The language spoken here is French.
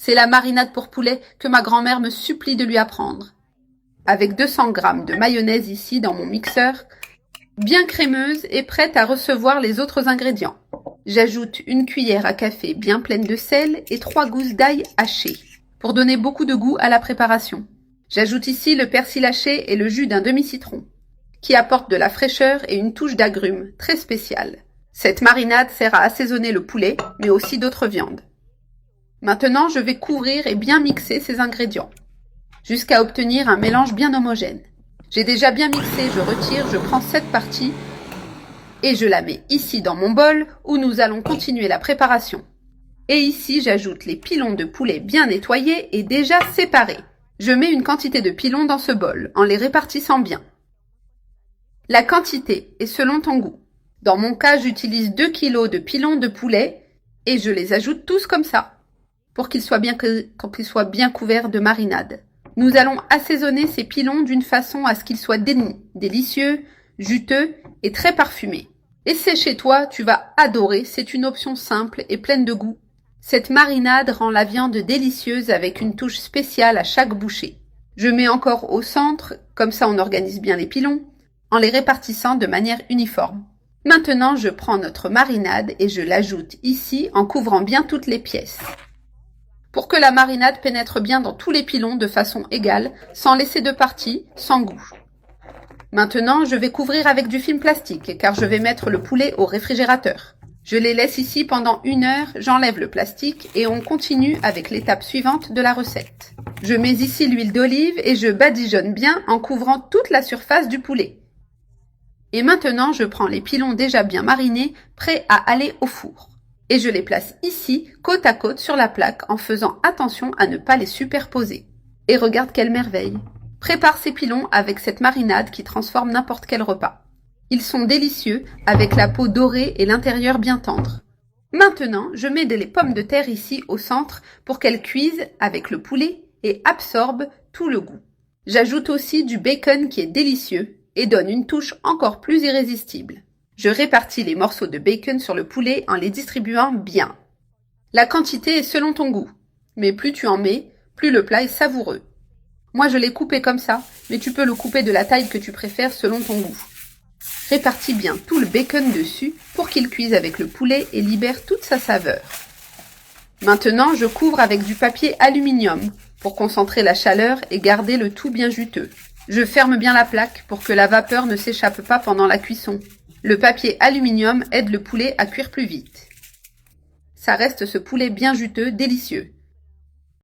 C'est la marinade pour poulet que ma grand-mère me supplie de lui apprendre. Avec 200 g de mayonnaise ici dans mon mixeur, bien crémeuse et prête à recevoir les autres ingrédients. J'ajoute une cuillère à café bien pleine de sel et 3 gousses d'ail hachées, pour donner beaucoup de goût à la préparation. J'ajoute ici le persil haché et le jus d'un demi-citron, qui apporte de la fraîcheur et une touche d'agrumes très spéciale. Cette marinade sert à assaisonner le poulet, mais aussi d'autres viandes. Maintenant, je vais couvrir et bien mixer ces ingrédients, jusqu'à obtenir un mélange bien homogène. J'ai déjà bien mixé, je retire, je prends cette partie et je la mets ici dans mon bol où nous allons continuer la préparation. Et ici, j'ajoute les pilons de poulet bien nettoyés et déjà séparés. Je mets une quantité de pilons dans ce bol en les répartissant bien. La quantité est selon ton goût. Dans mon cas, j'utilise 2 kg de pilons de poulet et je les ajoute tous comme ça, pour qu'ils soient bien couverts de marinade. Nous allons assaisonner ces pilons d'une façon à ce qu'ils soient délicieux, juteux et très parfumés. Et c'est chez toi, tu vas adorer, c'est une option simple et pleine de goût. Cette marinade rend la viande délicieuse avec une touche spéciale à chaque bouchée. Je mets encore au centre, comme ça on organise bien les pilons, en les répartissant de manière uniforme. Maintenant, je prends notre marinade et je l'ajoute ici en couvrant bien toutes les pièces, pour que la marinade pénètre bien dans tous les pilons de façon égale, sans laisser de partie, sans goût. Maintenant, je vais couvrir avec du film plastique, car je vais mettre le poulet au réfrigérateur. Je les laisse ici pendant 1 heure, j'enlève le plastique et on continue avec l'étape suivante de la recette. Je mets ici l'huile d'olive et je badigeonne bien en couvrant toute la surface du poulet. Et maintenant, je prends les pilons déjà bien marinés, prêts à aller au four. Et je les place ici, côte à côte sur la plaque, en faisant attention à ne pas les superposer. Et regarde quelle merveille! Prépare ces pilons avec cette marinade qui transforme n'importe quel repas. Ils sont délicieux, avec la peau dorée et l'intérieur bien tendre. Maintenant, je mets les pommes de terre ici au centre pour qu'elles cuisent avec le poulet et absorbent tout le goût. J'ajoute aussi du bacon qui est délicieux et donne une touche encore plus irrésistible. Je répartis les morceaux de bacon sur le poulet en les distribuant bien. La quantité est selon ton goût, mais plus tu en mets, plus le plat est savoureux. Moi je l'ai coupé comme ça, mais tu peux le couper de la taille que tu préfères selon ton goût. Répartis bien tout le bacon dessus pour qu'il cuise avec le poulet et libère toute sa saveur. Maintenant, je couvre avec du papier aluminium pour concentrer la chaleur et garder le tout bien juteux. Je ferme bien la plaque pour que la vapeur ne s'échappe pas pendant la cuisson. Le papier aluminium aide le poulet à cuire plus vite. Ça reste ce poulet bien juteux, délicieux.